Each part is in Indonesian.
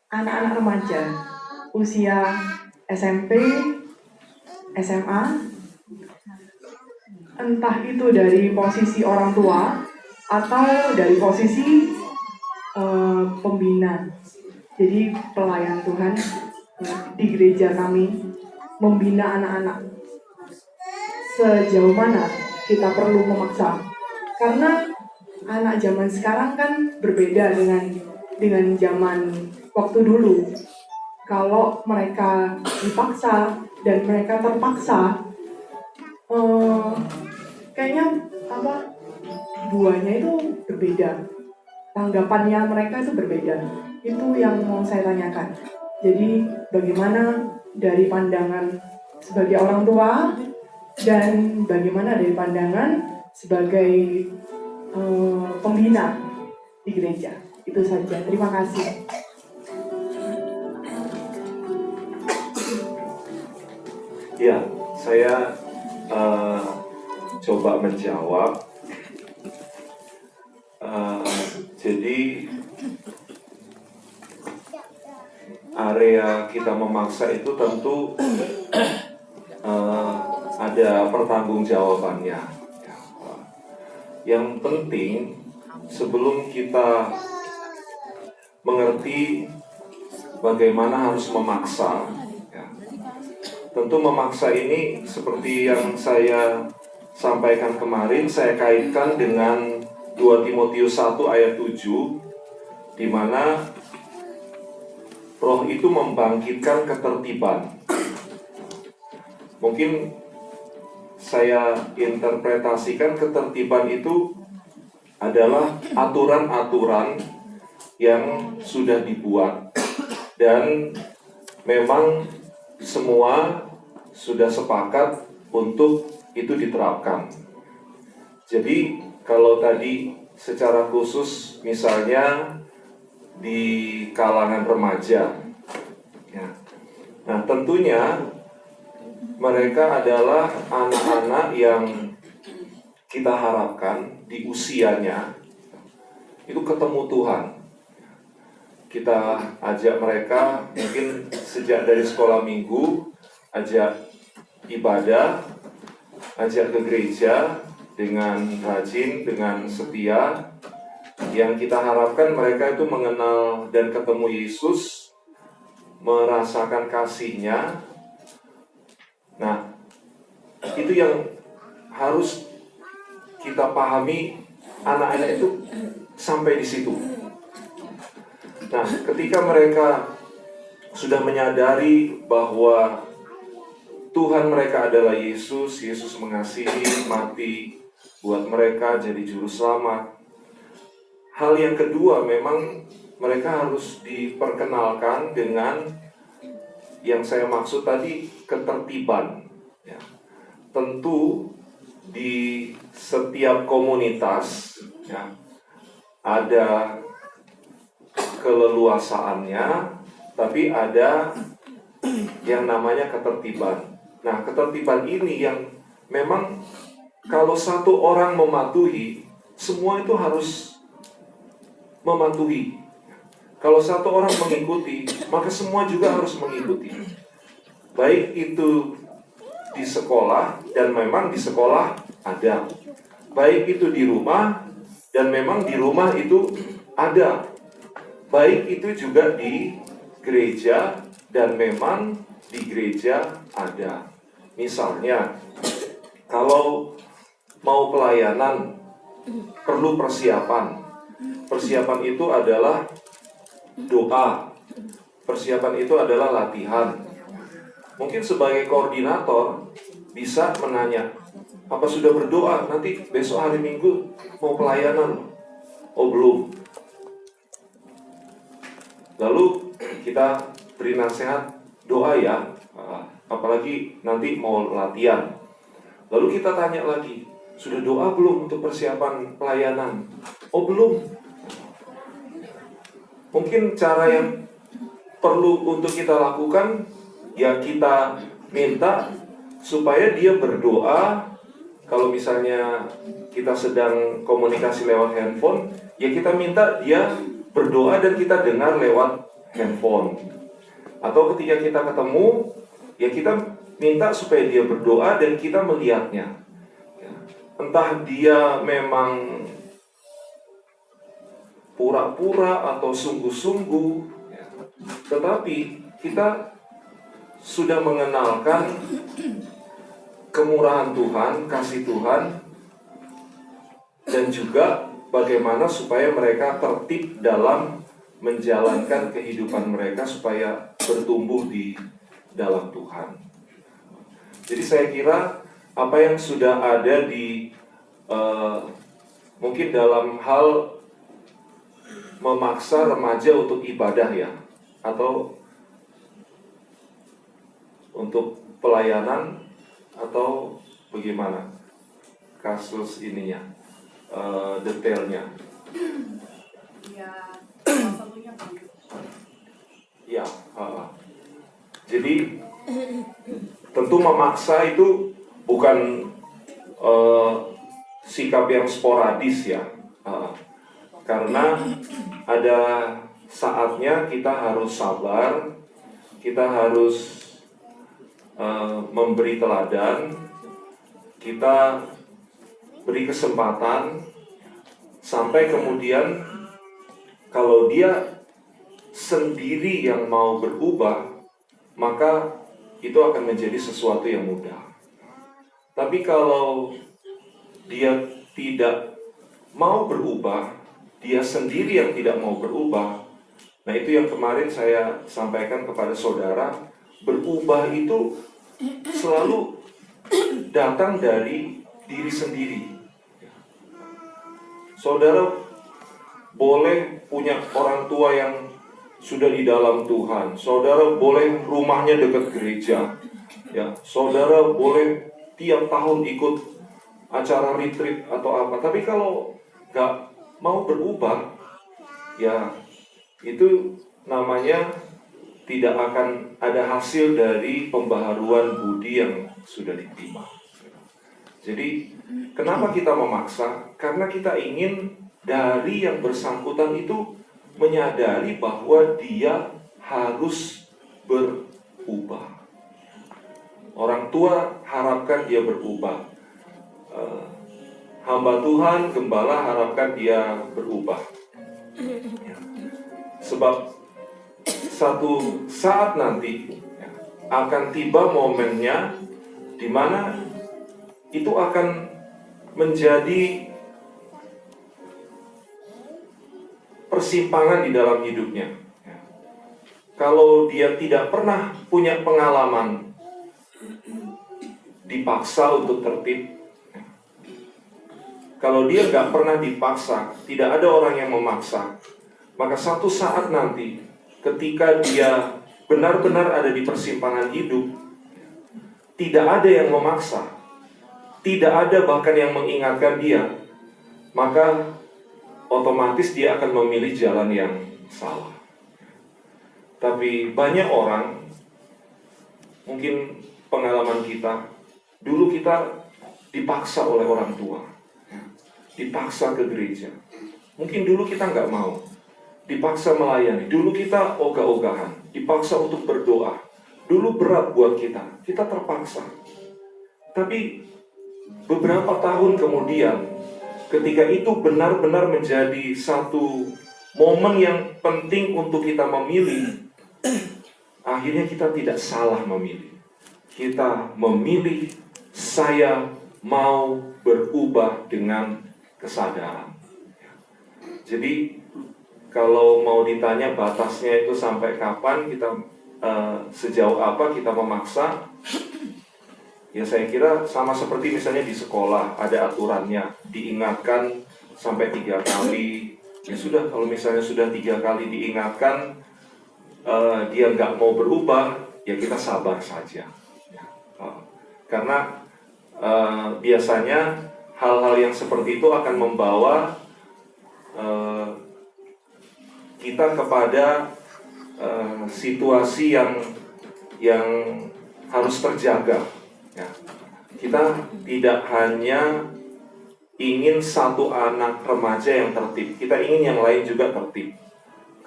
anak-anak remaja usia SMP, SMA, entah itu dari posisi orang tua atau dari posisi pembina. Jadi pelayan Tuhan di gereja kami membina anak-anak. Sejauh mana kita perlu memaksa? Karena anak zaman sekarang kan berbeda dengan zaman waktu dulu. Kalau mereka dipaksa dan mereka terpaksa, kayaknya buahnya itu berbeda. Tanggapannya mereka itu berbeda. Itu yang mau saya tanyakan. Jadi bagaimana dari pandangan sebagai orang tua dan bagaimana dari pandangan sebagai pembina di gereja. Itu saja. Terima kasih. Ya, saya coba menjawab. Jadi area kita memaksa itu tentu ada pertanggungjawabannya. Yang penting sebelum kita mengerti bagaimana harus memaksa, tentu memaksa ini seperti yang saya sampaikan kemarin, saya kaitkan dengan 2 Timotius 1 ayat 7, di mana Roh itu membangkitkan ketertiban. Mungkin saya interpretasikan ketertiban itu adalah aturan-aturan yang sudah dibuat dan memang semua sudah sepakat untuk itu diterapkan. Jadi kalau tadi secara khusus misalnya di kalangan remaja, ya. Nah tentunya mereka adalah anak-anak yang kita harapkan di usianya itu ketemu Tuhan. Kita ajak mereka mungkin sejak dari sekolah minggu, ajak ibadah, ajak ke gereja dengan rajin, dengan setia. Yang kita harapkan mereka itu mengenal dan ketemu Yesus, merasakan kasih-Nya. Nah, itu yang harus kita pahami, anak-anak itu sampai di situ. Nah, ketika mereka sudah menyadari bahwa Tuhan mereka adalah Yesus, Yesus mengasihi, mati buat mereka jadi juru selamat. Hal yang kedua, memang mereka harus diperkenalkan dengan yang saya maksud tadi, ketertiban. Ya. Tentu di setiap komunitas ya, ada keleluasaannya, tapi ada yang namanya ketertiban. Nah, ketertiban ini yang memang kalau satu orang mematuhi, semua itu harus mematuhi. Kalau satu orang mengikuti, maka semua juga harus mengikuti. Baik itu di sekolah, dan memang di sekolah ada. Baik itu di rumah, dan memang di rumah itu ada. Baik itu juga di gereja, dan memang di gereja ada. Misalnya, kalau mau pelayanan, perlu persiapan. Persiapan itu adalah doa. Persiapan itu adalah latihan. Mungkin sebagai koordinator bisa menanya, apa sudah berdoa? Nanti besok hari Minggu mau pelayanan. Oh belum. Lalu kita beri nasihat, doa ya. Apalagi nanti mau latihan. Lalu kita tanya lagi, sudah doa belum untuk persiapan pelayanan? Oh belum. Mungkin cara yang perlu untuk kita lakukan, ya kita minta supaya dia berdoa. Kalau misalnya kita sedang komunikasi lewat handphone, ya kita minta dia berdoa dan kita dengar lewat handphone. Atau ketika kita ketemu, ya kita minta supaya dia berdoa dan kita melihatnya. Ya. Entah dia memang pura-pura atau sungguh-sungguh, ya. Tetapi kita sudah mengenalkan kemurahan Tuhan, kasih Tuhan, dan juga bagaimana supaya mereka tertib dalam menjalankan kehidupan mereka supaya bertumbuh di dalam Tuhan. Jadi saya kira apa yang sudah ada di mungkin dalam hal memaksa remaja untuk ibadah ya, atau untuk pelayanan, atau bagaimana kasus ininya, detailnya. Ya, salah satunya Ya, jadi tentu memaksa itu bukan sikap yang sporadis ya, karena ada saatnya kita harus sabar, kita harus memberi teladan, kita beri kesempatan, sampai kemudian kalau dia sendiri yang mau berubah, maka itu akan menjadi sesuatu yang mudah. Tapi kalau dia tidak mau berubah, dia sendiri yang tidak mau berubah, nah itu yang kemarin saya sampaikan kepada saudara, berubah itu selalu datang dari diri sendiri. Saudara boleh punya orang tua yang sudah di dalam Tuhan, saudara boleh rumahnya dekat gereja, ya, saudara boleh tiap tahun ikut acara retreat atau apa, tapi kalau nggak mau berubah, ya itu namanya tidak akan ada hasil dari pembaharuan budi yang sudah diterima. Jadi kenapa kita memaksa? Karena kita ingin dari yang bersangkutan itu menyadari bahwa dia harus berubah. Orang tua harapkan dia berubah. Hamba Tuhan, gembala harapkan dia berubah. Sebab satu saat nanti akan tiba momennya di mana itu akan menjadi persimpangan di dalam hidupnya. Kalau dia tidak pernah punya pengalaman dipaksa untuk tertib, kalau dia nggak pernah dipaksa, tidak ada orang yang memaksa, maka satu saat nanti ketika dia benar-benar ada di persimpangan hidup, tidak ada yang memaksa, tidak ada bahkan yang mengingatkan dia, maka otomatis dia akan memilih jalan yang salah. Tapi banyak orang, mungkin pengalaman kita, dulu kita dipaksa oleh orang tua, dipaksa ke gereja. Mungkin dulu kita nggak mau, dipaksa melayani. Dulu kita ogah-ogahan, dipaksa untuk berdoa. Dulu berat buat kita terpaksa. Tapi beberapa tahun kemudian, ketika itu benar-benar menjadi satu momen yang penting untuk kita memilih, akhirnya kita tidak salah memilih. Kita memilih, saya mau berubah dengan kesadaran. Jadi kalau mau ditanya batasnya itu sampai kapan, kita sejauh apa kita memaksa, ya saya kira sama seperti misalnya di sekolah ada aturannya, diingatkan sampai 3 kali. Ya sudah, kalau misalnya sudah 3 kali diingatkan, dia nggak mau berubah, ya kita sabar saja. Karena biasanya hal-hal yang seperti itu akan membawa kita kepada situasi yang harus terjaga. Ya. Kita tidak hanya ingin satu anak remaja yang tertib, kita ingin yang lain juga tertib.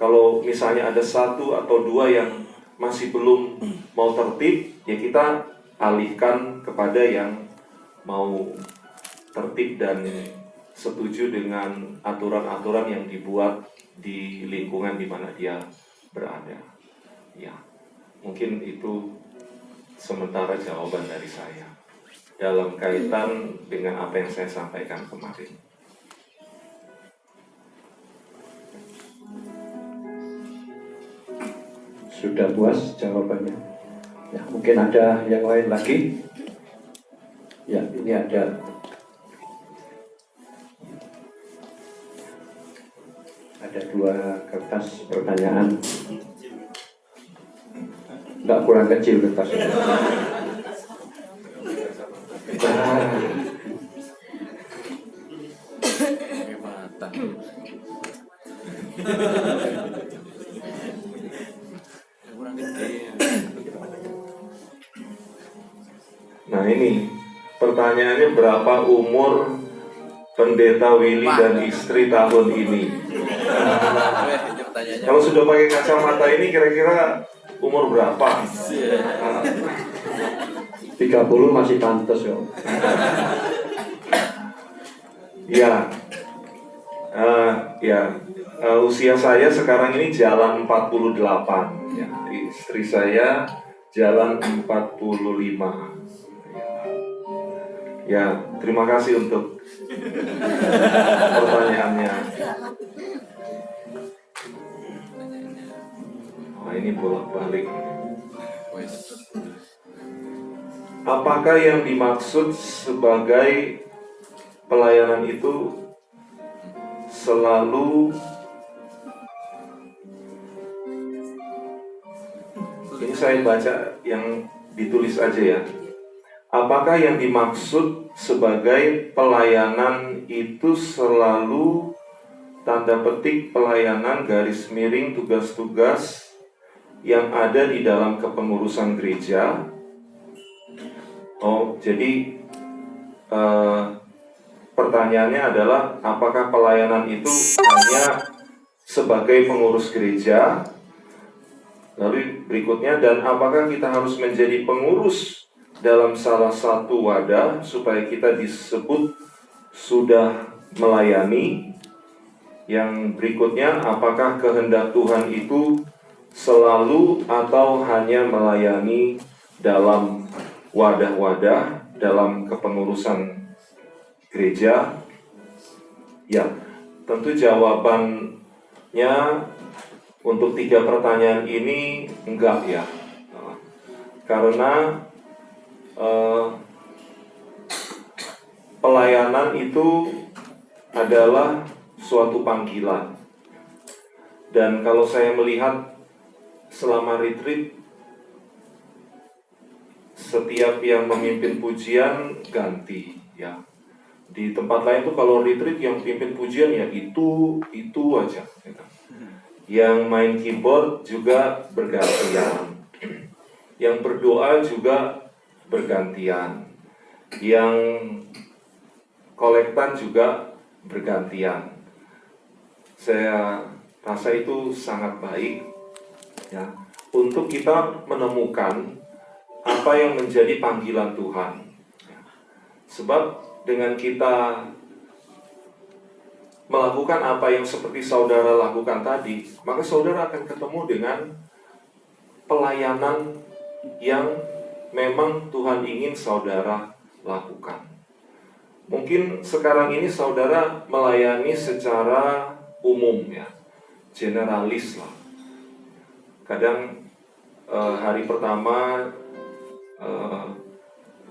Kalau misalnya ada satu atau dua yang masih belum mau tertib, ya kita alihkan kepada yang mau tertib dan setuju dengan aturan-aturan yang dibuat di lingkungan di mana dia berada. Ya, mungkin itu sementara jawaban dari saya dalam kaitan dengan apa yang saya sampaikan kemarin. Sudah puas jawabannya? Ya, mungkin ada yang lain lagi? Ya, ini ada dua kertas pertanyaan. Enggak, kurang kecil kertasnya. Nah ini pertanyaannya, berapa umur Pendeta Willy dan istri tahun ini? Kalau sudah pakai kacamata ini kira-kira umur berapa? 30 masih pantas ya. Usia saya sekarang ini jalan 48 ya. Istri saya jalan 45. Ya, terima kasih untuk pertanyaannya. Oh, ini bolak-balik. Apakah yang dimaksud sebagai pelayanan itu selalu, ini saya baca yang ditulis aja ya. Apakah yang dimaksud sebagai pelayanan itu selalu tanda petik pelayanan garis miring tugas-tugas yang ada di dalam kepengurusan gereja? Oh, jadi pertanyaannya adalah apakah pelayanan itu hanya sebagai pengurus gereja? Lalu berikutnya, dan apakah kita harus menjadi pengurus dalam salah satu wadah supaya kita disebut sudah melayani? Yang berikutnya, apakah kehendak Tuhan itu selalu atau hanya melayani dalam wadah-wadah dalam kepengurusan gereja? Ya, tentu jawabannya untuk 3 pertanyaan ini enggak ya. Karena pelayanan itu adalah suatu panggilan. Dan kalau saya melihat selama retreat, setiap yang memimpin pujian ganti ya. Di tempat lain tuh kalau retreat yang pimpin pujian ya itu aja gitu. Yang main keyboard juga bergantian, yang berdoa juga bergantian, yang kolektan juga bergantian. Saya rasa itu sangat baik ya, untuk kita menemukan apa yang menjadi panggilan Tuhan. Sebab dengan kita melakukan apa yang seperti saudara lakukan tadi, maka saudara akan ketemu dengan pelayanan yang memang Tuhan ingin saudara lakukan. Mungkin sekarang ini saudara melayani secara umum ya, generalis lah. Kadang hari pertama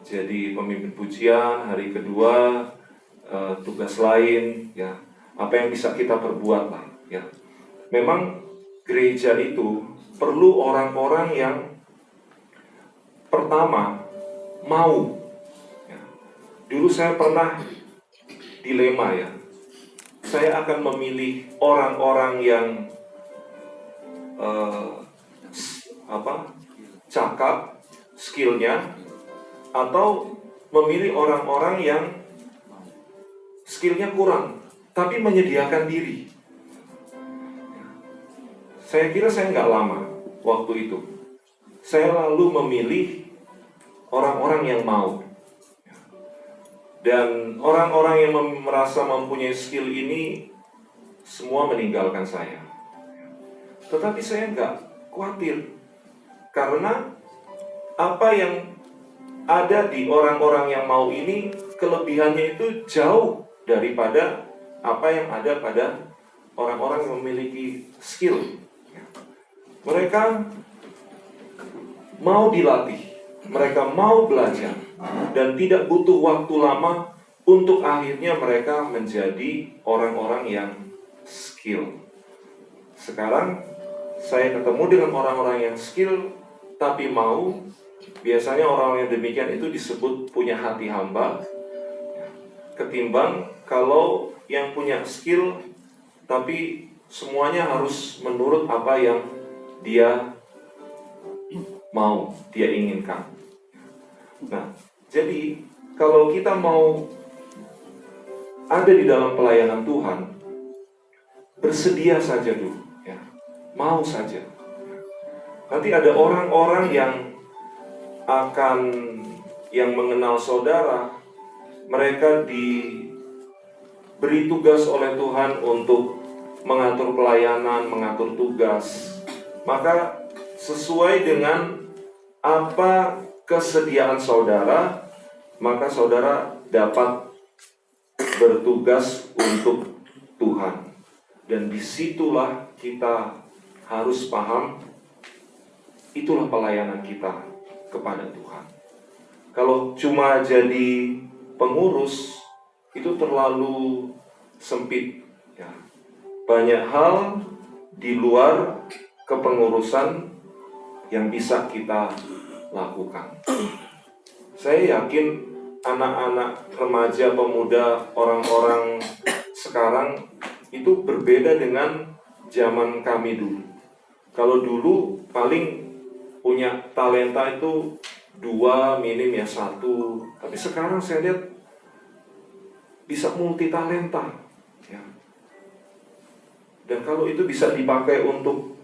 jadi pemimpin pujian, hari kedua tugas lain ya. Apa yang bisa kita perbuat lah ya. Memang gereja itu perlu orang-orang yang pertama mau ya. Dulu saya pernah dilema ya, saya akan memilih orang-orang yang cakap skillnya, atau memilih orang-orang yang skillnya kurang tapi menyediakan diri. Saya kira saya nggak lama waktu itu. Saya lalu memilih orang-orang yang mau. Dan orang-orang yang merasa mempunyai skill ini semua meninggalkan saya. Tetapi saya nggak khawatir, karena apa yang ada di orang-orang yang mau ini, kelebihannya itu jauh daripada apa yang ada pada orang-orang yang memiliki skill. Mereka mau dilatih, mereka mau belajar, dan tidak butuh waktu lama untuk akhirnya mereka menjadi orang-orang yang skill. Sekarang saya ketemu dengan orang-orang yang skill tapi mau. Biasanya orang yang demikian itu disebut punya hati hamba, ketimbang kalau yang punya skill tapi semuanya harus menurut apa yang dia mau, dia inginkan. Nah, jadi kalau kita mau ada di dalam pelayanan Tuhan, bersedia saja dulu, ya. Mau saja. Nanti ada orang-orang yang mengenal saudara, mereka diberi tugas oleh Tuhan untuk mengatur pelayanan, mengatur tugas. Maka sesuai dengan apa kesediaan saudara, maka saudara dapat bertugas untuk Tuhan. Dan disitulah kita harus paham, itulah pelayanan kita kepada Tuhan. Kalau cuma jadi pengurus, itu terlalu sempit, ya. Banyak hal di luar kepengurusan yang bisa kita lakukan. Saya yakin anak-anak, remaja, pemuda, orang-orang sekarang itu berbeda dengan zaman kami dulu. Kalau dulu paling punya talenta itu 2, minim ya 1. Tapi sekarang saya lihat bisa multi talenta, ya. Dan kalau itu bisa dipakai untuk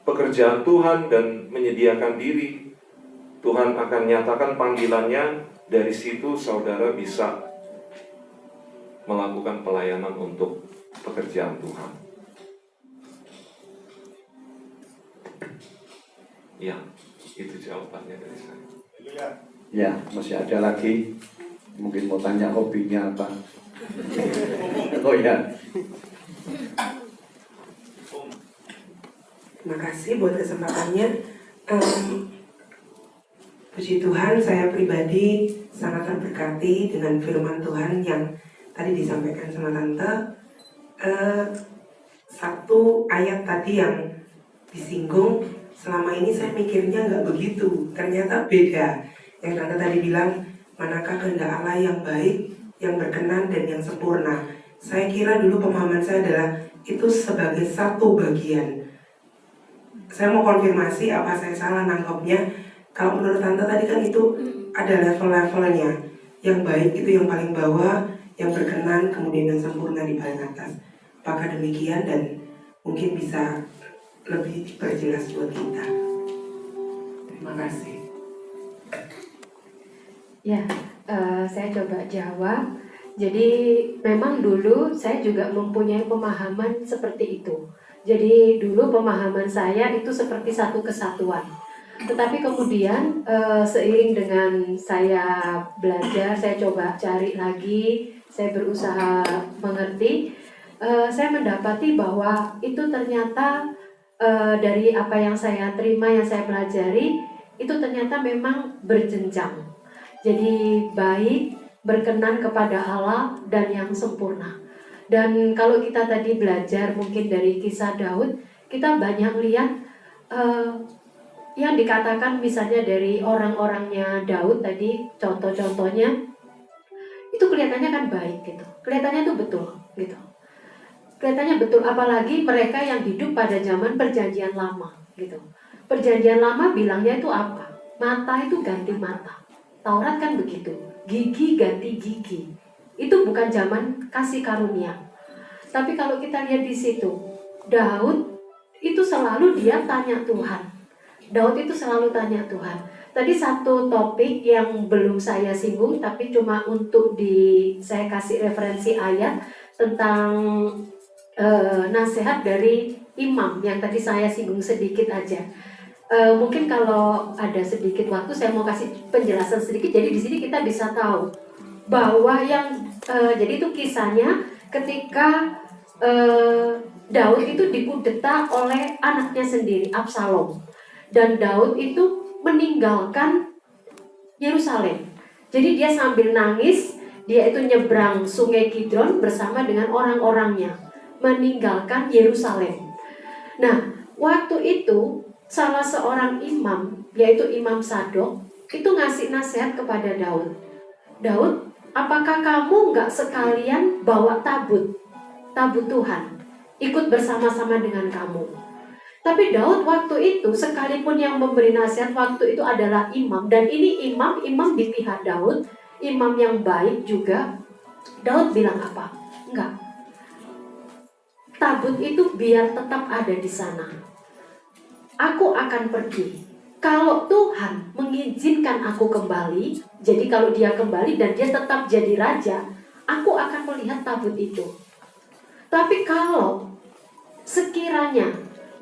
pekerjaan Tuhan dan menyediakan diri, Tuhan akan nyatakan panggilannya. Dari situ saudara bisa melakukan pelayanan untuk pekerjaan Tuhan. Ya, itu jawabannya dari saya. Ya, masih ada lagi. Mungkin mau tanya hobinya apa. Oh ya. Terima kasih buat kesempatannya. Puji Tuhan, saya pribadi sangat terberkati dengan firman Tuhan yang tadi disampaikan sama Tante. Satu ayat tadi yang disinggung, selama ini saya mikirnya nggak begitu, ternyata beda. Yang Tante tadi bilang, manakah kehendak Allah yang baik, yang berkenan dan yang sempurna. Saya kira dulu pemahaman saya adalah itu sebagai satu bagian. Saya mau konfirmasi apa saya salah nangkepnya. Kalau menurut Tante tadi kan itu ada level-levelnya. Yang baik itu yang paling bawah, yang berkenan, kemudian yang sempurna di paling atas. Apakah demikian, dan mungkin bisa lebih diperjelas buat kita. Terima kasih. Ya, saya coba jawab. Jadi memang dulu saya juga mempunyai pemahaman seperti itu. Jadi dulu pemahaman saya itu seperti satu kesatuan. Tetapi kemudian seiring dengan saya belajar, saya coba cari lagi, saya berusaha mengerti, saya mendapati bahwa itu ternyata dari apa yang saya terima, yang saya pelajari, itu ternyata memang berjenjang. Jadi baik, berkenan kepada Allah, dan yang sempurna. Dan kalau kita tadi belajar mungkin dari kisah Daud, kita banyak lihat yang dikatakan misalnya dari orang-orangnya Daud tadi, contoh-contohnya itu kelihatannya kan baik gitu, kelihatannya itu betul gitu, kelihatannya betul, apalagi mereka yang hidup pada zaman perjanjian lama gitu. Perjanjian lama bilangnya itu apa? Mata itu ganti mata. Taurat kan begitu, gigi ganti gigi. Itu bukan zaman kasih karunia. Tapi kalau kita lihat di situ, Daud itu selalu dia tanya Tuhan. Daud itu selalu tanya Tuhan. Tadi satu topik yang belum saya singgung, tapi cuma untuk saya kasih referensi ayat tentang nasihat dari imam yang tadi saya singgung sedikit aja. Mungkin kalau ada sedikit waktu saya mau kasih penjelasan sedikit. Jadi di sini kita bisa tahu bahwa jadi itu kisahnya ketika Daud itu dikudeta oleh anaknya sendiri, Absalom. Dan Daud itu meninggalkan Yerusalem. Jadi dia sambil nangis, dia itu nyebrang sungai Kidron bersama dengan orang-orangnya, meninggalkan Yerusalem. Nah, waktu itu salah seorang imam, yaitu Imam Sadok, itu ngasih nasihat kepada Daud. Daud, apakah kamu nggak sekalian bawa tabut Tuhan, ikut bersama-sama dengan kamu? Tapi Daud waktu itu, sekalipun yang memberi nasihat waktu itu adalah imam, dan ini imam di pihak Daud, imam yang baik juga, Daud bilang apa? Enggak. Tabut itu biar tetap ada di sana. Aku akan pergi. Kalau Tuhan mengizinkan aku kembali, jadi kalau dia kembali dan dia tetap jadi raja, aku akan melihat tabut itu. Tapi kalau sekiranya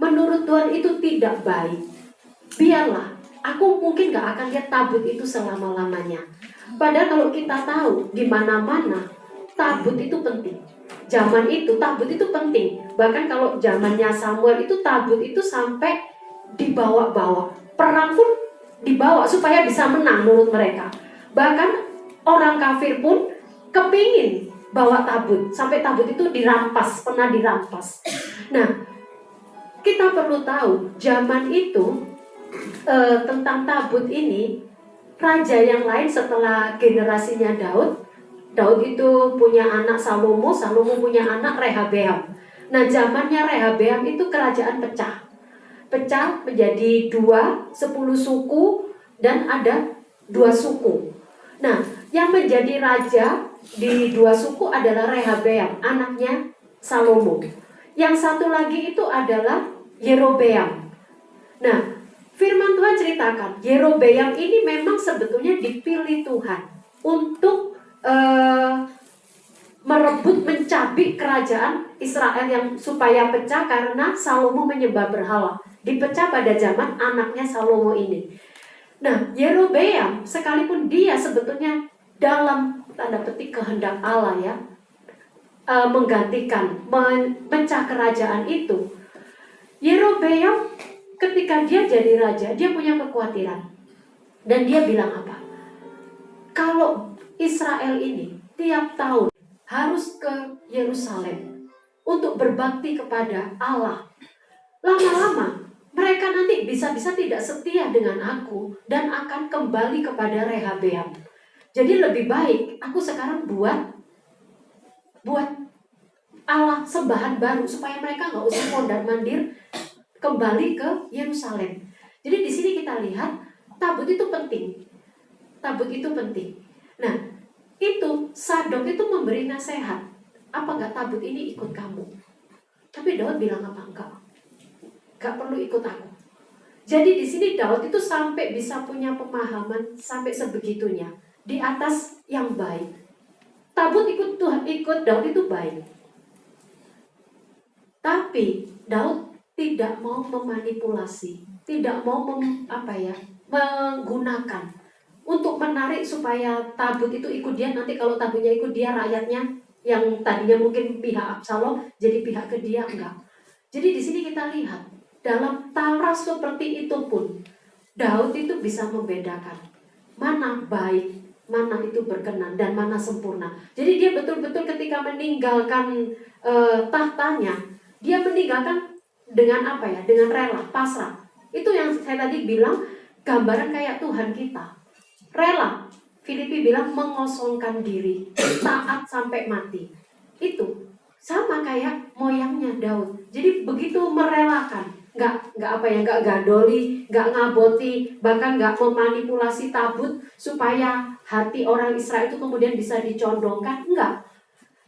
menurut Tuhan itu tidak baik, biarlah, aku mungkin gak akan lihat tabut itu selama-lamanya. Padahal kalau kita tahu di mana-mana tabut itu penting. Zaman itu tabut itu penting. Bahkan kalau zamannya Samuel itu tabut itu sampai dibawa-bawa. Perang pun dibawa supaya bisa menang menurut mereka. Bahkan orang kafir pun kepingin bawa tabut. Sampai tabut itu dirampas, pernah dirampas. Nah, kita perlu tahu zaman itu tentang tabut ini, raja yang lain setelah generasinya Daud itu punya anak Salomo punya anak Rehabeam. Nah, zamannya Rehabeam itu kerajaan pecah menjadi 10 suku dan ada 2 suku. Nah, yang menjadi raja di 2 suku adalah Rehabeam, anaknya Salomo. Yang satu lagi itu adalah Yerobeam. Nah, firman Tuhan ceritakan, Yerobeam ini memang sebetulnya dipilih Tuhan untuk merebut, mencabik kerajaan Israel yang supaya pecah karena Salomo menyembah berhala. Dipecah pada zaman anaknya Salomo ini. Nah, Yerobeam sekalipun dia sebetulnya dalam tanda petik kehendak Allah ya, menggantikan, memecah kerajaan itu. Yerobeam ketika dia jadi raja, dia punya kekhawatiran. Dan dia bilang apa? Kalau Israel ini tiap tahun harus ke Yerusalem untuk berbakti kepada Allah, lama-lama mereka nanti bisa-bisa tidak setia dengan aku dan akan kembali kepada Rehabeam. Jadi lebih baik aku sekarang buat Allah sembahan baru supaya mereka nggak usah mondar-mandir kembali ke Yerusalem. Jadi di sini kita lihat tabut itu penting. Tabut itu penting. Nah, itu Sadok itu memberi nasihat. Apa nggak tabut ini ikut kamu? Tapi Daud bilang apa? Enggak. Nggak perlu ikut aku. Jadi di sini Daud itu sampai bisa punya pemahaman sampai sebegitunya di atas yang baik. Tabut ikut Tuhan, ikut Daud itu baik. Tapi Daud tidak mau memanipulasi, tidak mau menggunakan untuk menarik supaya tabut itu ikut dia. Nanti kalau tabutnya ikut dia, rakyatnya yang tadinya mungkin pihak Absalom jadi pihak ke dia, enggak. Jadi di sini kita lihat dalam Taurat seperti itu pun Daud itu bisa membedakan mana baik, mana itu berkenan dan mana sempurna. Jadi dia betul-betul ketika meninggalkan tahtanya, dia meninggalkan dengan apa ya? Dengan rela, pasrah. Itu yang saya tadi bilang gambaran kayak Tuhan kita. Rela. Filipi bilang mengosongkan diri, taat sampai mati. Itu sama kayak moyangnya Daud. Jadi begitu merelakan, nggak gadoli, nggak ngaboti, bahkan nggak memanipulasi tabut supaya hati orang Israel itu kemudian bisa dicondongkan, enggak.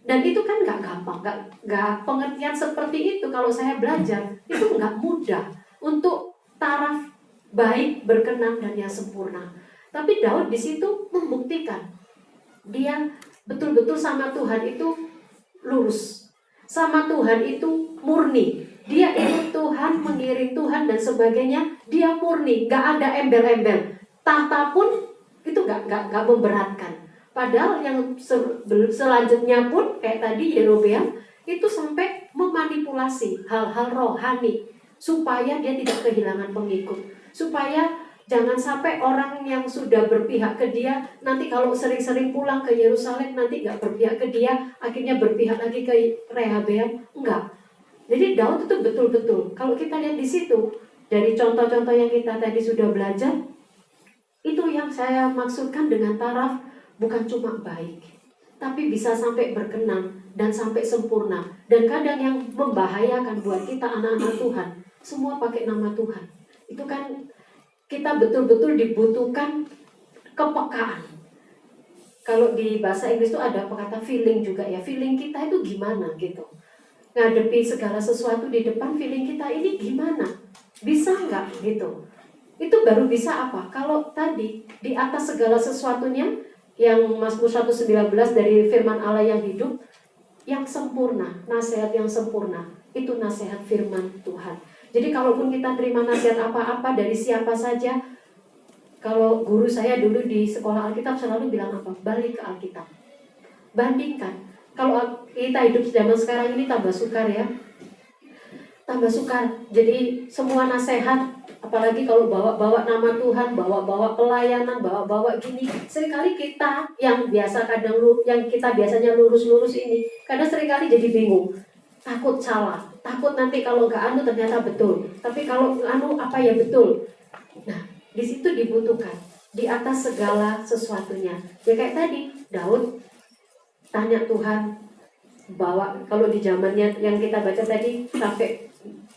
Dan itu kan nggak gampang, nggak pengertian seperti itu kalau saya belajar itu nggak mudah untuk taraf baik, berkenan dan yang sempurna. Tapi Daud di situ membuktikan dia betul-betul sama Tuhan itu lurus, sama Tuhan itu murni. Dia ikut Tuhan, mengiring Tuhan dan sebagainya. Dia murni, nggak ada embel-embel. Tahta pun itu nggak memberatkan. Padahal yang selanjutnya pun kayak tadi Yerobeam itu sampai memanipulasi hal-hal rohani supaya dia tidak kehilangan pengikut, supaya jangan sampai orang yang sudah berpihak ke dia nanti kalau sering-sering pulang ke Yerusalem nanti nggak berpihak ke dia, akhirnya berpihak lagi ke Rehabeam. Enggak. Jadi Daud itu betul-betul kalau kita lihat di situ dari contoh-contoh yang kita tadi sudah belajar, itu yang saya maksudkan dengan taraf bukan cuma baik, tapi bisa sampai berkenan dan sampai sempurna. Dan kadang yang membahayakan buat kita anak-anak Tuhan, semua pakai nama Tuhan. Itu kan kita betul-betul dibutuhkan kepekaan. Kalau di bahasa Inggris itu ada kata feeling juga ya. Feeling kita itu gimana gitu. Ngadepi segala sesuatu di depan, feeling kita ini gimana? Bisa nggak gitu? Itu baru bisa apa? Kalau tadi di atas segala sesuatunya yang Mazmur 119 dari firman Allah yang hidup, yang sempurna, nasihat yang sempurna, itu nasihat firman Tuhan. Jadi kalaupun kita terima nasihat apa-apa dari siapa saja, kalau guru saya dulu di sekolah Alkitab selalu bilang apa? Balik ke Alkitab. Bandingkan. Kalau kita hidup zaman sekarang ini tambah sukar ya. Tambah sukar. Jadi semua nasihat, apalagi kalau bawa-bawa nama Tuhan, bawa-bawa pelayanan, bawa-bawa gini, seringkali kita yang biasa yang kita biasanya lurus-lurus ini, kadang seringkali jadi bingung, takut salah, takut nanti kalau nggak anu ternyata betul, tapi kalau anu apa ya betul. Nah, di situ dibutuhkan di atas segala sesuatunya. Ya kayak tadi Daud tanya Tuhan, bawa kalau di zamannya yang kita baca tadi sampai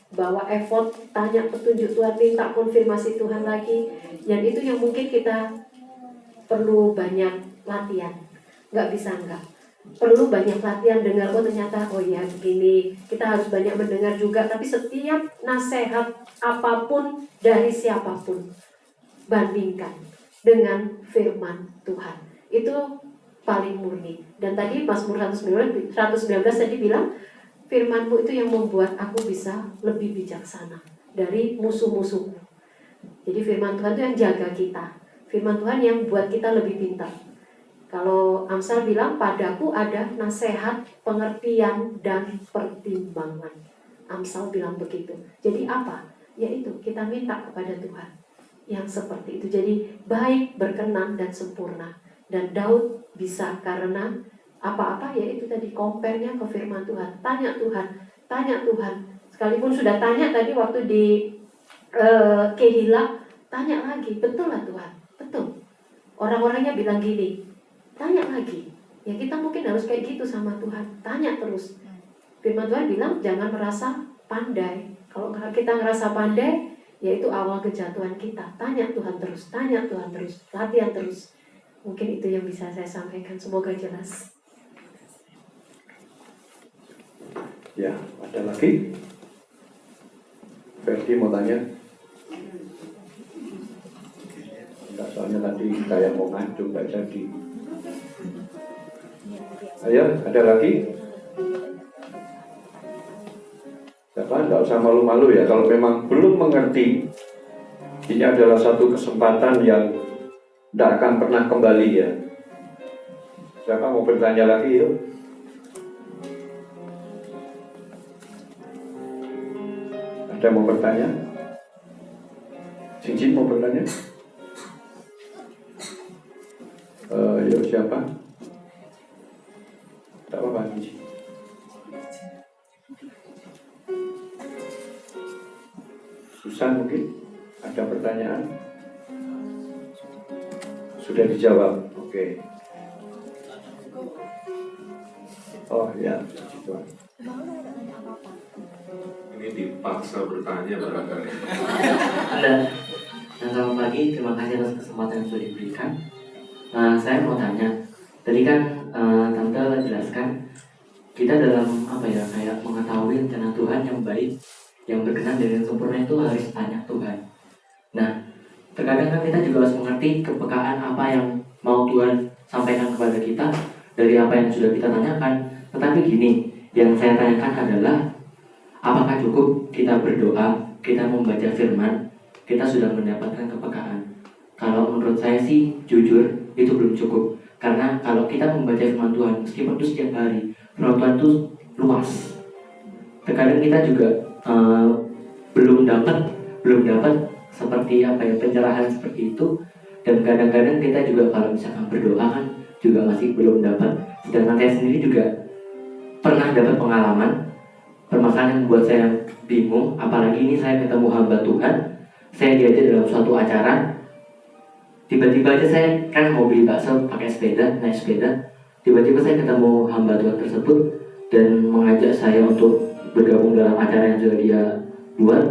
bawa efod, tanya petunjuk Tuhan, minta konfirmasi Tuhan lagi. Yang itu yang mungkin kita perlu banyak latihan. Nggak bisa enggak. Perlu banyak latihan dengar, oh ternyata oh ya begini. Kita harus banyak mendengar juga. Tapi setiap nasihat apapun dari siapapun, bandingkan dengan firman Tuhan. Itu paling murni. Dan tadi Mazmur 119 tadi bilang, firman-Mu itu yang membuat aku bisa lebih bijaksana dari musuh-musuhmu. Jadi firman Tuhan itu yang jaga kita. Firman Tuhan yang buat kita lebih pintar. Kalau Amsal bilang, padaku ada nasihat, pengertian, dan pertimbangan. Amsal bilang begitu. Jadi apa? Yaitu kita minta kepada Tuhan yang seperti itu. Jadi baik, berkenan, dan sempurna. Dan Daud bisa karena apa-apa ya itu tadi compare-nya ke firman Tuhan. Tanya Tuhan. Sekalipun sudah tanya tadi waktu di Kehila, tanya lagi, betul lah Tuhan, betul. Orang-orangnya bilang gini, tanya lagi. Ya kita mungkin harus kayak gitu sama Tuhan, tanya terus. Firman Tuhan bilang jangan merasa pandai. Kalau kita ngerasa pandai, yaitu awal kejatuhan kita. Tanya Tuhan terus, latihan terus. Mungkin itu yang bisa saya sampaikan. Semoga jelas. Ya, ada lagi? Ferdi mau tanya? Enggak, soalnya tadi kayak mau ngantuk, nggak jadi. Ayo, ada lagi? Siapa? Nggak usah malu-malu ya. Kalau memang belum mengerti, ini adalah satu kesempatan yang tidak akan pernah kembali ya. Siapa mau bertanya lagi yuk? Ada mau bertanya? Cincin mau bertanya? Yuk siapa? Tak apa-apa Cincin. Susan mungkin ada pertanyaan? Sudah dijawab, oke. Oh ya, gitu. Ini dipaksa bertanya barangkali. Anda, selamat pagi. Terima kasih atas kesempatan yang sudah diberikan. Saya mau tanya, tadi kan Tante jelaskan kita dalam kayak mengetahui rencana Tuhan yang baik, yang berkenan dan yang sempurna itu harus tanya Tuhan. Nah, terkadang kan kita juga harus mengerti kepekaan apa yang mau Tuhan sampaikan kepada kita dari apa yang sudah kita tanyakan. Tetapi gini, yang saya tanyakan adalah apakah cukup kita berdoa, kita membaca firman, kita sudah mendapatkan kepekaan? Kalau menurut saya sih, jujur, itu belum cukup. Karena kalau kita membaca firman Tuhan, meskipun itu setiap hari, firman Tuhan itu luas. Terkadang kita juga belum dapat seperti pencerahan seperti itu. Dan kadang-kadang kita juga kalau misalkan berdoa kan juga masih belum dapat. Sedangkan saya sendiri juga pernah dapat pengalaman permasalahan yang membuat saya bingung. Apalagi ini saya ketemu hamba Tuhan, saya diajak dalam suatu acara. Tiba-tiba aja saya kan mau beli bakso pakai sepeda, naik sepeda. Tiba-tiba saya ketemu hamba Tuhan tersebut dan mengajak saya untuk bergabung dalam acara yang sudah dia buat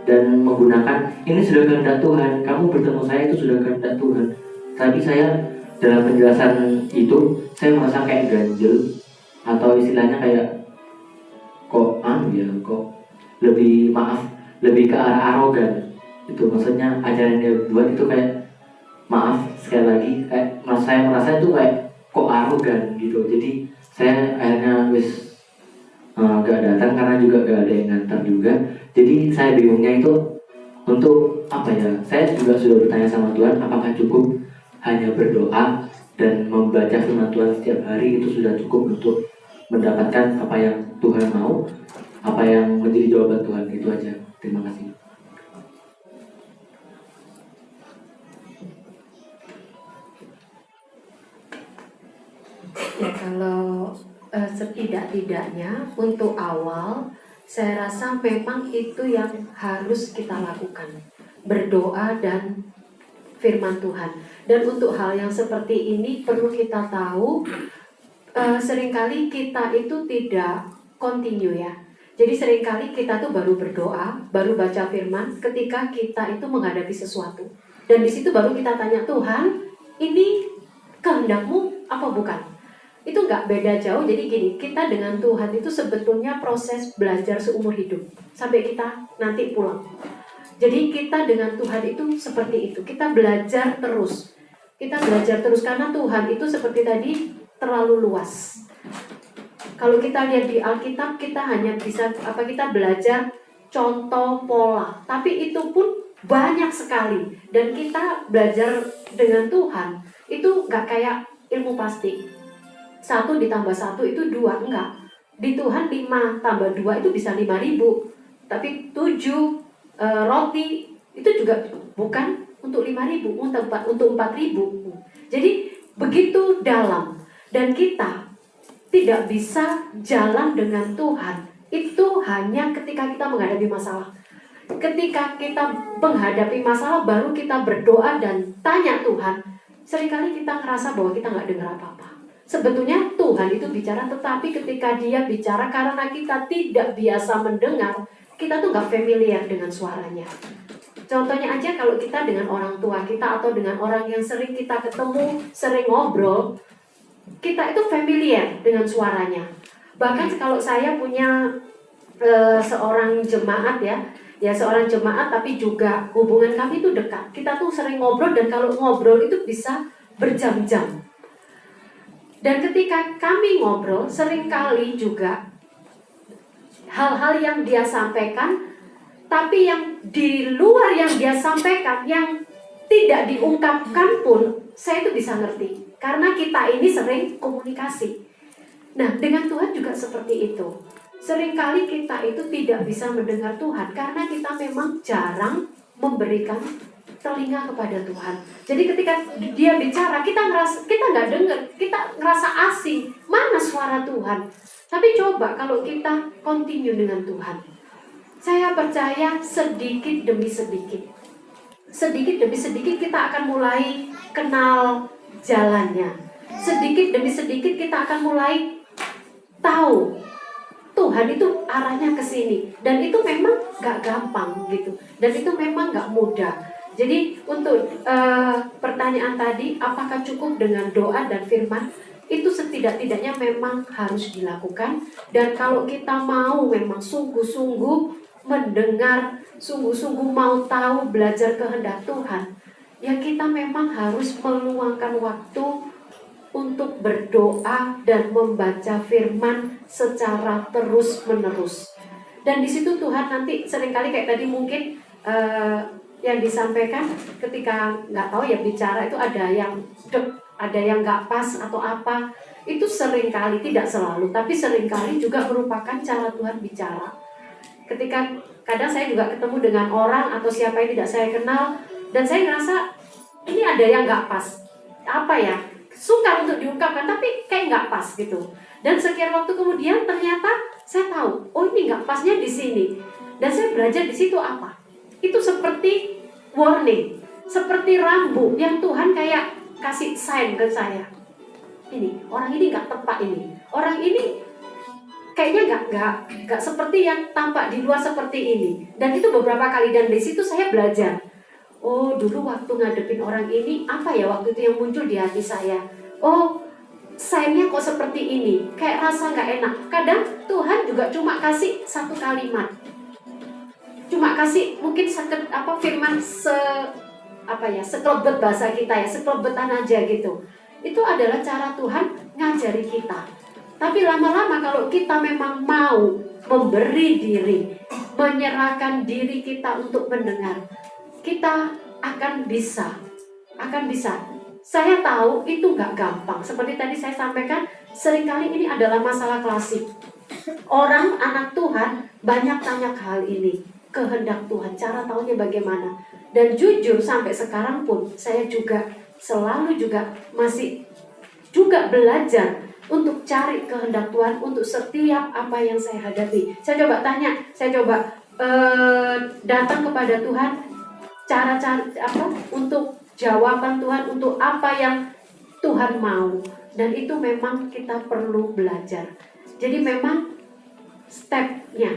dan menggunakan ini sudah kehendak Tuhan. Kamu bertemu saya itu sudah kehendak Tuhan. Tapi saya dalam penjelasan itu saya merasa kayak ganjel atau istilahnya kayak kok lebih ke arah arogan. Itu maksudnya ajaran yang dia buat itu kayak sekali lagi kayak saya merasa itu kayak kok arogan gitu. Jadi saya akhirnya gak datang karena juga gak ada yang ngantar juga. Jadi saya bingungnya itu untuk saya juga sudah bertanya sama Tuhan apakah cukup hanya berdoa dan membaca firman Tuhan setiap hari itu sudah cukup untuk mendapatkan apa yang Tuhan mau, apa yang menjadi jawaban Tuhan. Itu aja. Terima kasih. Ya, kalau setidak-tidaknya untuk awal saya rasa memang itu yang harus kita lakukan, berdoa dan firman Tuhan. Dan untuk hal yang seperti ini perlu kita tahu, seringkali kita itu tidak continue ya. Jadi seringkali kita tuh baru berdoa, baru baca firman ketika kita itu menghadapi sesuatu. Dan di situ baru kita tanya, Tuhan, ini kehendak-Mu apa bukan? Itu nggak beda jauh. Jadi gini, kita dengan Tuhan itu sebetulnya proses belajar seumur hidup sampai kita nanti pulang. Jadi kita dengan Tuhan itu seperti itu, kita belajar terus. Kita belajar terus karena Tuhan itu seperti tadi terlalu luas. Kalau kita lihat di Alkitab, kita hanya bisa kita belajar contoh pola, tapi itu pun banyak sekali. Dan kita belajar dengan Tuhan itu nggak kayak ilmu pasti. 1 ditambah 1 itu 2, enggak. Di Tuhan 5 tambah 2 itu bisa 5.000. Tapi 7 roti itu juga bukan untuk 5.000, untuk 4.000. Jadi begitu dalam. Dan kita tidak bisa jalan dengan Tuhan itu hanya ketika kita menghadapi masalah. Ketika kita menghadapi masalah baru kita berdoa dan tanya Tuhan. Seringkali kita ngerasa bahwa kita nggak dengar apa-apa. Sebetulnya Tuhan itu bicara, tetapi ketika Dia bicara karena kita tidak biasa mendengar, kita tuh nggak familiar dengan suaranya. Contohnya aja kalau kita dengan orang tua kita atau dengan orang yang sering kita ketemu, sering ngobrol, kita itu familiar dengan suaranya. Bahkan kalau saya punya seorang jemaat ya seorang jemaat tapi juga hubungan kami itu dekat. Kita tuh sering ngobrol dan kalau ngobrol itu bisa berjam-jam. Dan ketika kami ngobrol, seringkali juga hal-hal yang dia sampaikan, tapi yang di luar yang dia sampaikan, yang tidak diungkapkan pun, saya itu bisa ngerti. Karena kita ini sering komunikasi. Nah, dengan Tuhan juga seperti itu. Seringkali kita itu tidak bisa mendengar Tuhan, karena kita memang jarang memberikan telinga kepada Tuhan. Jadi ketika Dia bicara, kita nggak dengar, kita ngerasa asing. Mana suara Tuhan? Tapi coba kalau kita continue dengan Tuhan, saya percaya sedikit demi sedikit kita akan mulai kenal jalannya. Sedikit demi sedikit kita akan mulai tahu Tuhan itu arahnya ke sini. Dan itu memang nggak gampang gitu. Dan itu memang nggak mudah. Jadi untuk pertanyaan tadi, apakah cukup dengan doa dan firman? itu setidak-tidaknya memang harus dilakukan. Dan kalau kita mau memang sungguh-sungguh mendengar, sungguh-sungguh mau tahu belajar kehendak Tuhan, ya kita memang harus meluangkan waktu untuk berdoa dan membaca firman secara terus-menerus. Dan di situ Tuhan nanti seringkali kayak tadi mungkin yang disampaikan ketika nggak tahu ya bicara itu ada yang ada yang nggak pas atau apa, itu seringkali, tidak selalu, tapi seringkali juga merupakan cara Tuhan bicara. Ketika kadang saya juga ketemu dengan orang atau siapa yang tidak saya kenal dan saya ngerasa ini ada yang nggak pas, apa ya, sukar untuk diungkapkan tapi kayak nggak pas gitu. Dan sekian waktu kemudian ternyata saya tahu, oh ini nggak pasnya di sini. Dan saya belajar di situ apa? Itu seperti warning, seperti rambu yang Tuhan kayak kasih sign ke saya. Ini orang ini nggak tepat ini. Orang ini kayaknya nggak seperti yang tampak di luar seperti ini. Dan itu beberapa kali dan di situ saya belajar. Oh dulu waktu ngadepin orang ini apa ya waktu itu yang muncul di hati saya. Oh sign-nya kok seperti ini. Kayak rasa nggak enak. Kadang Tuhan juga cuma kasih satu kalimat. Cuma kasih mungkin firman sekelebet bahasa kita ya, sekelebetan aja gitu. Itu adalah cara Tuhan ngajari kita. Tapi lama-lama kalau kita memang mau memberi diri, menyerahkan diri kita untuk mendengar, kita akan bisa. Saya tahu itu gak gampang. Seperti tadi saya sampaikan, seringkali ini adalah masalah klasik. Orang anak Tuhan banyak tanya hal ini, kehendak Tuhan, cara tahunya bagaimana. Dan jujur sampai sekarang pun saya juga selalu masih belajar untuk cari kehendak Tuhan untuk setiap apa yang saya hadapi. Saya coba tanya, datang kepada Tuhan, cara-cara untuk jawaban Tuhan untuk apa yang Tuhan mau. Dan itu memang kita perlu belajar. Jadi memang stepnya,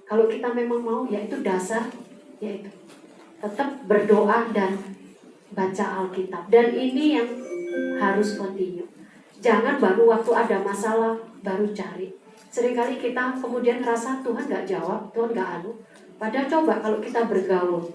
kalau kita memang mau, yaitu dasar, yaitu tetap berdoa dan baca Alkitab. Dan ini yang harus continue. Jangan baru waktu ada masalah baru cari. Seringkali kita kemudian rasa Tuhan gak jawab, Tuhan gak anu. Padahal coba kalau kita bergaul,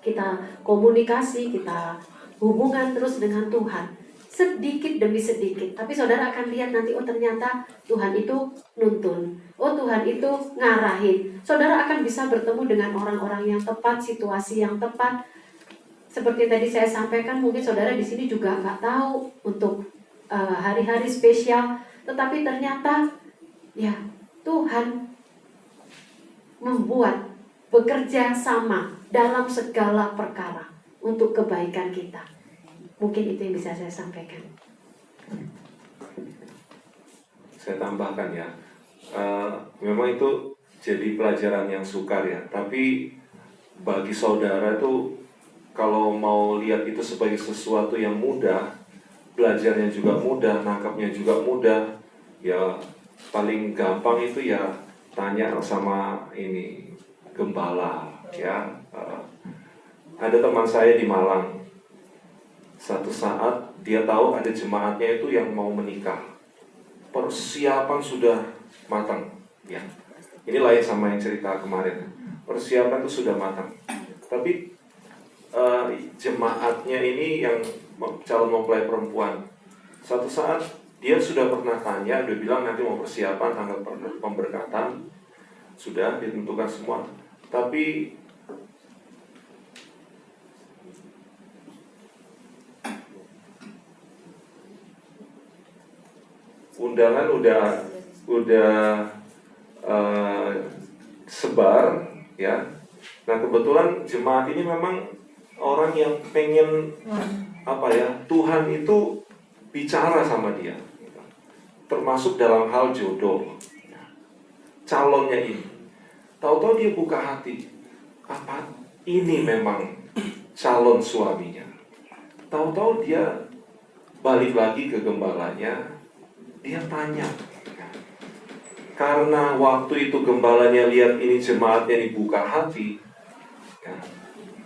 kita komunikasi, kita hubungan terus dengan Tuhan, sedikit demi sedikit. Tapi saudara akan lihat nanti, oh ternyata Tuhan itu nuntun, oh Tuhan itu ngarahin. Saudara akan bisa bertemu dengan orang-orang yang tepat, situasi yang tepat. Seperti tadi saya sampaikan, mungkin saudara di sini juga nggak tahu untuk hari-hari spesial, tetapi ternyata ya Tuhan membuat bekerja sama dalam segala perkara untuk kebaikan kita. Mungkin itu yang bisa saya sampaikan. Saya tambahkan ya, memang itu jadi pelajaran yang sukar ya. Tapi bagi saudara itu kalau mau lihat itu sebagai sesuatu yang mudah, belajarnya juga mudah, nangkapnya juga mudah, ya paling gampang itu ya tanya sama ini gembala ya. Ada teman saya di Malang. Satu saat dia tahu ada jemaatnya itu yang mau menikah. Persiapan sudah matang ya. Ini lain sama yang cerita kemarin. Persiapan itu sudah matang. Tapi jemaatnya ini yang calon mempelai perempuan, satu saat dia sudah pernah tanya, dia bilang nanti mau persiapan tanggal pemberkatan, sudah ditentukan semua. Tapi undangan udah sebar ya. Nah kebetulan jemaat ini memang orang yang pengen Tuhan itu bicara sama dia, termasuk dalam hal jodoh. Calonnya ini, tahu-tahu dia buka hati, apa ini memang calon suaminya. Tahu-tahu dia balik lagi ke gembalanya, dia tanya. Karena waktu itu gembalanya lihat ini jemaatnya dibuka hati, ya,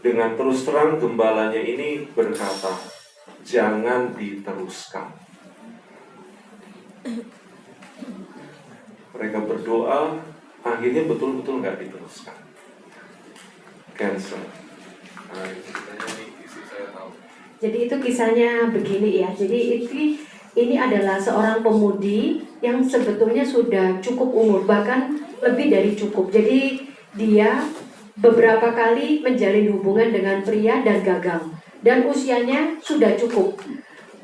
dengan terus terang gembalanya ini berkata, jangan diteruskan. Mereka berdoa, akhirnya betul-betul nggak diteruskan. Cancel. Nah, ini ceritanya nih, istri saya tahu. Jadi itu kisahnya begini ya. Jadi ini adalah seorang pemudi yang sebetulnya sudah cukup umur, bahkan lebih dari cukup. Jadi dia beberapa kali menjalin hubungan dengan pria dan gagal. Dan usianya sudah cukup.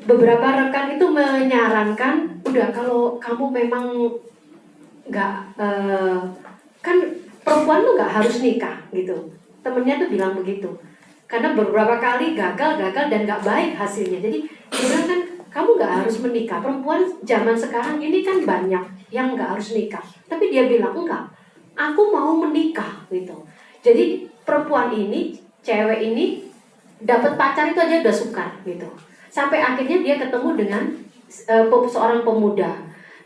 Beberapa rekan itu menyarankan, udah kalau kamu memang nggak, kan perempuan tuh nggak harus nikah gitu. Temennya tuh bilang begitu. Karena beberapa kali gagal dan nggak baik hasilnya. Jadi dia bilang kan, kamu nggak harus menikah. Perempuan zaman sekarang ini kan banyak yang nggak harus nikah. Tapi dia bilang enggak, aku mau menikah gitu. Jadi perempuan ini, cewek ini dapat pacar itu aja udah sukar gitu. Sampai akhirnya dia ketemu dengan seorang pemuda.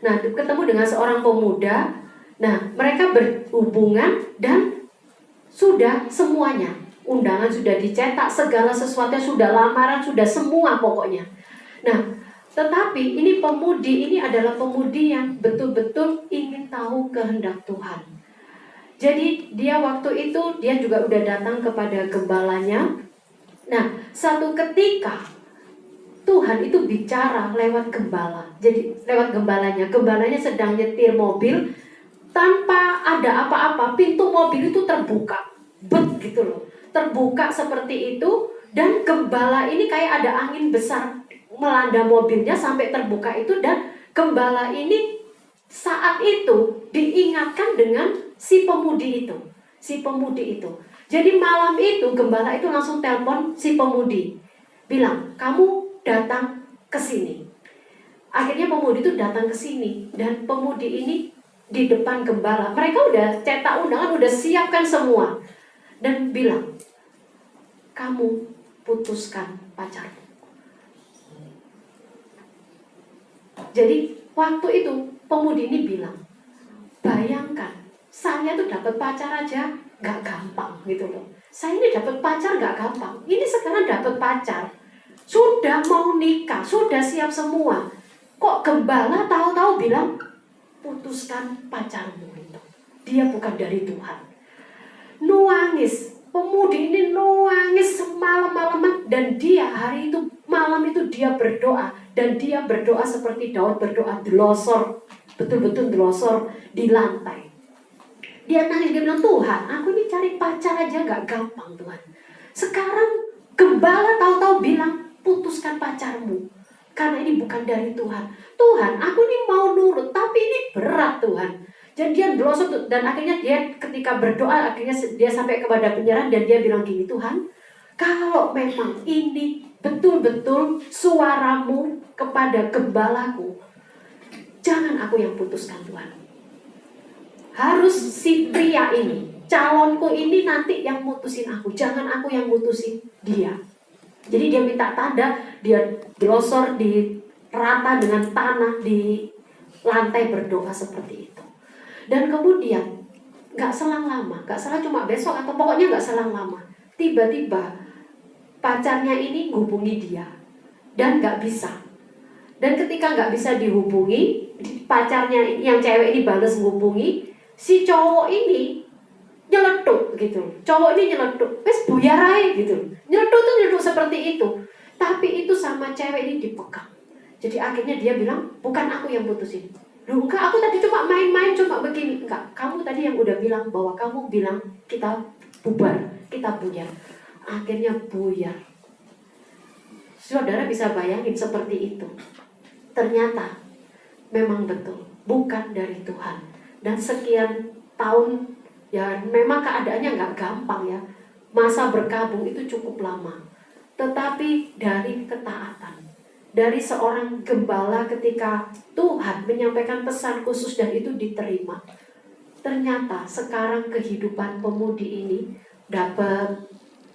Nah, ketemu dengan seorang pemuda. Nah, mereka berhubungan dan sudah semuanya. Undangan sudah dicetak, segala sesuatu sudah lamaran, sudah semua pokoknya. Nah, tetapi ini pemudi, ini adalah pemudi yang betul-betul ingin tahu kehendak Tuhan. Jadi dia waktu itu, dia juga udah datang kepada gembalanya. Nah, satu ketika Tuhan itu bicara lewat gembala. Jadi lewat gembalanya sedang nyetir mobil, tanpa ada apa-apa, pintu mobil itu terbuka. Gitu loh. Terbuka seperti itu, dan gembala ini kayak ada angin besar melanda mobilnya sampai terbuka itu, dan gembala ini saat itu diingatkan dengan si pemudi itu. Jadi malam itu gembala itu langsung telepon si pemudi, bilang, kamu datang ke sini. Akhirnya pemudi itu datang ke sini, dan pemudi ini di depan gembala. Mereka udah cetak undangan, udah siapkan semua, dan bilang, kamu putuskan pacarmu. Jadi waktu itu pemudi ini bilang, bayangkan, saya tuh dapat pacar aja gak gampang gitu loh. Saya ini dapat pacar gak gampang. Ini sekarang dapat pacar, sudah mau nikah, sudah siap semua. Kok gembala tahu-tahu bilang, putuskan pacarmu itu. Dia bukan dari Tuhan. Nuangis. Pemudi ini nuangis semalam-malaman, dan dia hari itu, malam itu dia berdoa. Dan dia berdoa seperti Daud berdoa, delosor, betul-betul delosor di lantai. Dia nangis, dia bilang, Tuhan, aku ini cari pacar aja gak gampang Tuhan. Sekarang gembala tahu-tahu bilang, putuskan pacarmu, karena ini bukan dari Tuhan. Tuhan, aku ini mau nurut, tapi ini berat Tuhan. Dan dia delosor, dan akhirnya dia ketika berdoa, akhirnya dia sampai kepada penyerahan, dan dia bilang gini, Tuhan, kalau memang ini betul-betul suaramu kepada gembalaku, jangan aku yang putuskan Tuhan. Harus si pria ini, calonku ini nanti yang mutusin aku, jangan aku yang mutusin dia. Jadi dia minta tanda, dia delosor di rata dengan tanah di lantai berdoa seperti itu. Dan kemudian gak selang lama, gak salah cuma besok atau pokoknya gak selang lama, tiba-tiba pacarnya ini hubungi dia dan gak bisa. Dan ketika gak bisa dihubungi, pacarnya yang cewek ini balas menghubungi, si cowok ini nyeletuk gitu. Cowok ini nyeletuk, wes buyar aja gitu. Nyeletuk seperti itu. Tapi itu sama cewek ini dipegang. Jadi akhirnya dia bilang, bukan aku yang putusin. Loh enggak, aku tadi cuma main-main, cuma begini. Enggak, kamu tadi yang udah bilang bahwa kamu bilang kita bubar, kita buyar. Akhirnya buyar. Saudara bisa bayangin seperti itu. Ternyata memang betul, bukan dari Tuhan. Dan sekian tahun, ya memang keadaannya nggak gampang ya. Masa berkabung itu cukup lama. Tetapi dari ketaatan, dari seorang gembala ketika Tuhan menyampaikan pesan khusus dan itu diterima. Ternyata sekarang kehidupan pemudi ini dapat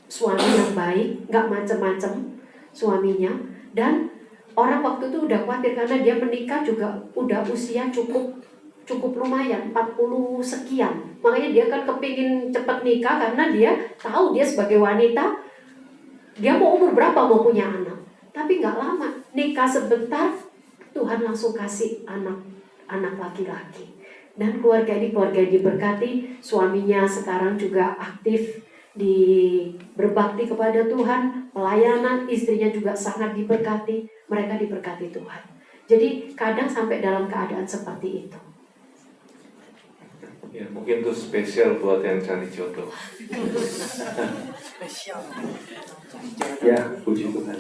suami yang baik, nggak macem-macem suaminya. Dan orang waktu itu udah khawatir karena dia menikah juga udah usia cukup lumayan, 40 sekian. Makanya dia kan kepingin cepat nikah karena dia tahu dia sebagai wanita, dia mau umur berapa mau punya anak. Tapi nggak lama, nikah sebentar, Tuhan langsung kasih anak laki-laki. Dan keluarga ini diberkati, suaminya sekarang juga aktif berbakti kepada Tuhan, pelayanan, istrinya juga sangat diberkati, mereka diberkati Tuhan. Jadi kadang sampai dalam keadaan seperti itu. Ya, mungkin itu spesial buat yang cari jodoh. Ya, puji Tuhan.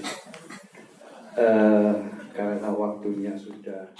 Karena waktunya sudah